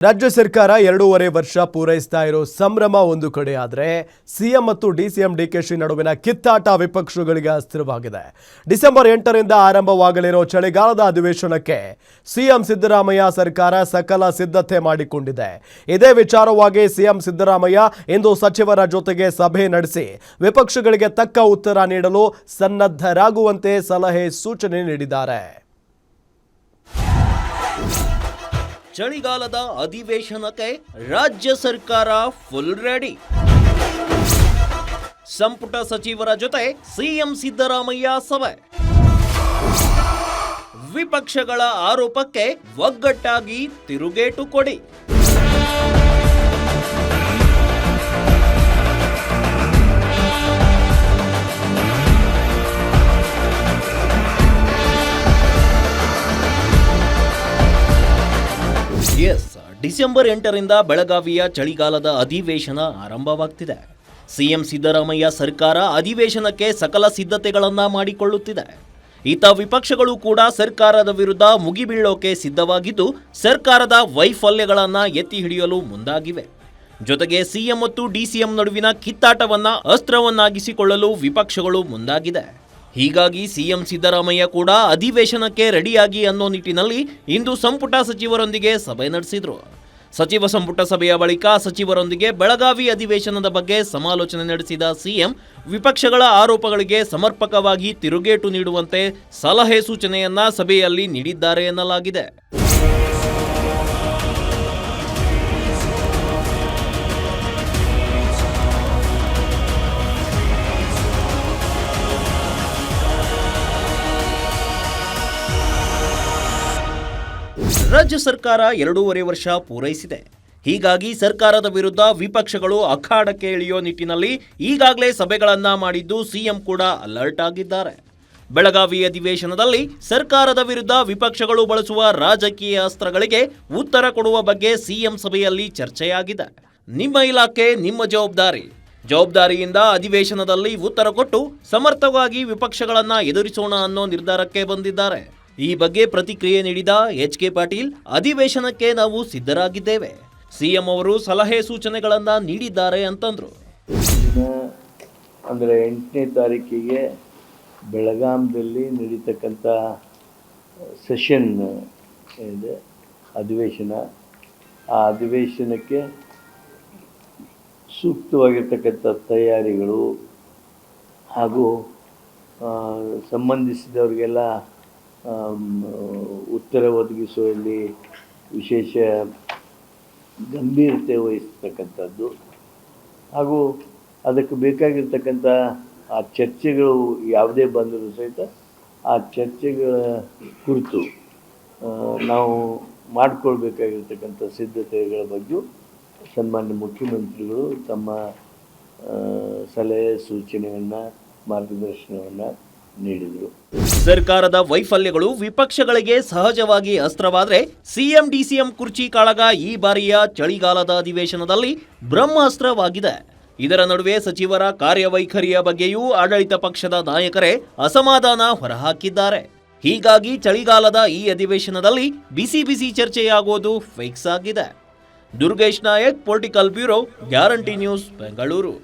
ರಾಜ್ಯ ಸರ್ಕಾರ 2.5 ವರ್ಷ ಪೂರೈಸ್ತಾ ಇರೋ ಸಂಭ್ರಮ ಒಂದು ಕಡೆ ಆದರೆ ಸಿಎಂ ಮತ್ತು ಡಿಸಿಎಂ ಡಿಕೆಶಿ ನಡುವಿನ ಕಿತ್ತಾಟ ವಿಪಕ್ಷಗಳಿಗೆ ಅಸ್ತ್ರವಾಗಿದೆ. ಡಿಸೆಂಬರ್ 8ರಿಂದ ಆರಂಭವಾಗಲಿರೋ ಚಳಿಗಾಲದ ಅಧಿವೇಶನಕ್ಕೆ ಸಿಎಂ ಸಿದ್ದರಾಮಯ್ಯ ಸರ್ಕಾರ ಸಕಲ ಸಿದ್ಧತೆ ಮಾಡಿಕೊಂಡಿದೆ. ಇದೇ ವಿಚಾರವಾಗಿ ಸಿಎಂ ಸಿದ್ದರಾಮಯ್ಯ ಇಂದು ಸಚಿವರ ಜೊತೆಗೆ ಸಭೆ ನಡೆಸಿ ವಿಪಕ್ಷಗಳಿಗೆ ತಕ್ಕ ಉತ್ತರ ನೀಡಲು ಸನ್ನದ್ಧರಾಗುವಂತೆ ಸಲಹೆ ಸೂಚನೆ ನೀಡಿದ್ದಾರೆ. ಚಳಿಗಾಲದ ಅಧಿವೇಶನಕ್ಕೆ ರಾಜ್ಯ ಸರ್ಕಾರ ಫುಲ್ ರೆಡಿ. ಸಂಪುಟ ಸಚಿವರ ಜೊತೆ ಸಿಎಂ ಸಿದ್ದರಾಮಯ್ಯ ಸಭೆ. ವಿಪಕ್ಷಗಳ ಆರೋಪಕ್ಕೆ ಒಗ್ಗಟ್ಟಾಗಿ ತಿರುಗೇಟು ಕೊಡಿ. ಡಿಸೆಂಬರ್ 8ರಿಂದ ಬೆಳಗಾವಿಯ ಚಳಿಗಾಲದ ಅಧಿವೇಶನ ಆರಂಭವಾಗ್ತಿದೆ. ಸಿಎಂ ಸಿದ್ದರಾಮಯ್ಯ ಸರ್ಕಾರ ಅಧಿವೇಶನಕ್ಕೆ ಸಕಲ ಸಿದ್ಧತೆಗಳನ್ನ ಮಾಡಿಕೊಳ್ಳುತ್ತಿದೆ. ಈತ ವಿಪಕ್ಷಗಳು ಕೂಡ ಸರ್ಕಾರದ ವಿರುದ್ಧ ಮುಗಿಬೀಳೋಕೆ ಸಿದ್ಧವಾಗಿದ್ದು ಸರ್ಕಾರದ ವೈಫಲ್ಯಗಳನ್ನ ಎತ್ತಿ ಹಿಡಿಯಲು ಮುಂದಾಗಿವೆ. ಜೊತೆಗೆ ಸಿಎಂ ಮತ್ತು ಡಿಸಿಎಂ ನಡುವಿನ ಕಿತ್ತಾಟವನ್ನ ಅಸ್ತ್ರವನ್ನಾಗಿಸಿಕೊಳ್ಳಲು ವಿಪಕ್ಷಗಳು ಮುಂದಾಗಿದೆ. ಹೀಗಾಗಿ ಸಿಎಂ ಸಿದ್ದರಾಮಯ್ಯ ಕೂಡ ಅಧಿವೇಶನಕ್ಕೆ ರೆಡಿಯಾಗಿ ಅನ್ನೋ ನಿಟ್ಟಿನಲ್ಲಿ ಇಂದು ಸಂಪುಟ ಸಚಿವರೊಂದಿಗೆ ಸಭೆ ನಡೆಸಿದ್ರು. ಸಚಿವ ಸಂಪುಟ ಸಭೆಯ ಬಳಿಕ ಸಚಿವರೊಂದಿಗೆ ಬೆಳಗಾವಿ ಅಧಿವೇಶನದ ಬಗ್ಗೆ ಸಮಾಲೋಚನೆ ನಡೆಸಿದ ಸಿಎಂ ವಿಪಕ್ಷಗಳ ಆರೋಪಗಳಿಗೆ ಸಮರ್ಪಕವಾಗಿ ತಿರುಗೇಟು ನೀಡುವಂತೆ ಸಲಹೆ ಸೂಚನೆಯನ್ನ ಸಭೆಯಲ್ಲಿ ನೀಡಿದ್ದಾರೆ ಎನ್ನಲಾಗಿದೆ. ರಾಜ್ಯ ಸರ್ಕಾರ 2.5 ವರ್ಷ ಪೂರೈಸಿದೆ. ಹೀಗಾಗಿ ಸರ್ಕಾರದ ವಿರುದ್ಧ ವಿಪಕ್ಷಗಳು ಅಖಾಡಕ್ಕೆ ಇಳಿಯೋ ನಿಟ್ಟಿನಲ್ಲಿ ಈಗಾಗಲೇ ಸಭೆಗಳನ್ನ ಮಾಡಿದ್ದು ಸಿಎಂ ಕೂಡ ಅಲರ್ಟ್ ಆಗಿದ್ದಾರೆ. ಬೆಳಗಾವಿ ಅಧಿವೇಶನದಲ್ಲಿ ಸರ್ಕಾರದ ವಿರುದ್ಧ ವಿಪಕ್ಷಗಳು ಬಳಸುವ ರಾಜಕೀಯ ಅಸ್ತ್ರಗಳಿಗೆ ಉತ್ತರ ಕೊಡುವ ಬಗ್ಗೆ ಸಿಎಂ ಸಭೆಯಲ್ಲಿ ಚರ್ಚೆಯಾಗಿದೆ. ನಿಮ್ಮ ಇಲಾಖೆ ನಿಮ್ಮ ಜವಾಬ್ದಾರಿಯಿಂದ ಅಧಿವೇಶನದಲ್ಲಿ ಉತ್ತರ ಕೊಟ್ಟು ಸಮರ್ಥವಾಗಿ ವಿಪಕ್ಷಗಳನ್ನ ಎದುರಿಸೋಣ ಅನ್ನೋ ನಿರ್ಧಾರಕ್ಕೆ ಬಂದಿದ್ದಾರೆ. ಈ ಬಗ್ಗೆ ಪ್ರತಿಕ್ರಿಯೆ ನೀಡಿದ ಎಚ್.ಕೆ. ಪಾಟೀಲ್, ಅಧಿವೇಶನಕ್ಕೆ ನಾವು ಸಿದ್ಧರಾಗಿದ್ದೇವೆ. ಸಿಎಂ ಅವರು ಸಲಹೆ ಸೂಚನೆಗಳನ್ನ ನೀಡಿದ್ದಾರೆ ಅಂತಂದ್ರು. ಅಂದರೆ 8ನೇ ತಾರೀಕಿಗೆ ಬೆಳಗಾಂದಲ್ಲಿ ನಡೀತಕ್ಕಂಥ ಸೆಷನ್ ಇದೆ, ಅಧಿವೇಶನ. ಆ ಅಧಿವೇಶನಕ್ಕೆ ಸೂಕ್ತವಾಗಿರ್ತಕ್ಕಂಥ ತಯಾರಿಗಳು ಹಾಗೂ ಸಂಬಂಧಿಸಿದವರಿಗೆಲ್ಲ ಉತ್ತರ ಒದಗಿಸುವಲ್ಲಿ ವಿಶೇಷ ಗಂಭೀರತೆ ವಹಿಸ್ತಕ್ಕಂಥದ್ದು ಹಾಗೂ ಅದಕ್ಕೆ ಬೇಕಾಗಿರ್ತಕ್ಕಂಥ ಆ ಚರ್ಚೆಗಳು ಯಾವುದೇ ಬಂದರೂ ಸಹಿತ ಆ ಚರ್ಚೆಗಳ ಕುರಿತು ನಾವು ಮಾಡಿಕೊಳ್ಬೇಕಾಗಿರ್ತಕ್ಕಂಥ ಸಿದ್ಧತೆಗಳ ಬಗ್ಗೆ ಸನ್ಮಾನ್ಯ ಮುಖ್ಯಮಂತ್ರಿಗಳು ತಮ್ಮ ಸಲಹೆ ಸೂಚನೆಯನ್ನು ಮಾರ್ಗದರ್ಶನವನ್ನು ನೀಡಿದರು. ಸರ್ಕಾರದ ವೈಫಲ್ಯಗಳು ವಿಪಕ್ಷಗಳಿಗೆ ಸಹಜವಾಗಿ ಅಸ್ತ್ರವಾದರೆ ಸಿಎಂ ಡಿಸಿಎಂ ಕುರ್ಚಿ ಕಾಳಗ ಈ ಬಾರಿಯ ಚಳಿಗಾಲದ ಅಧಿವೇಶನದಲ್ಲಿ ಬ್ರಹ್ಮಾಸ್ತ್ರವಾಗಿದೆ. ಇದರ ನಡುವೆ ಸಚಿವರ ಕಾರ್ಯವೈಖರಿಯ ಬಗ್ಗೆಯೂ ಆಡಳಿತ ಪಕ್ಷದ ನಾಯಕರೇ ಅಸಮಾಧಾನ ಹೊರಹಾಕಿದ್ದಾರೆ. ಹೀಗಾಗಿ ಚಳಿಗಾಲದ ಈ ಅಧಿವೇಶನದಲ್ಲಿ ಬಿಸಿ ಚರ್ಚೆಯಾಗೋದು ಫಿಕ್ಸ್ ಆಗಿದೆ. Durgesh Nayak, political bureau, guarantee news, Bengaluru.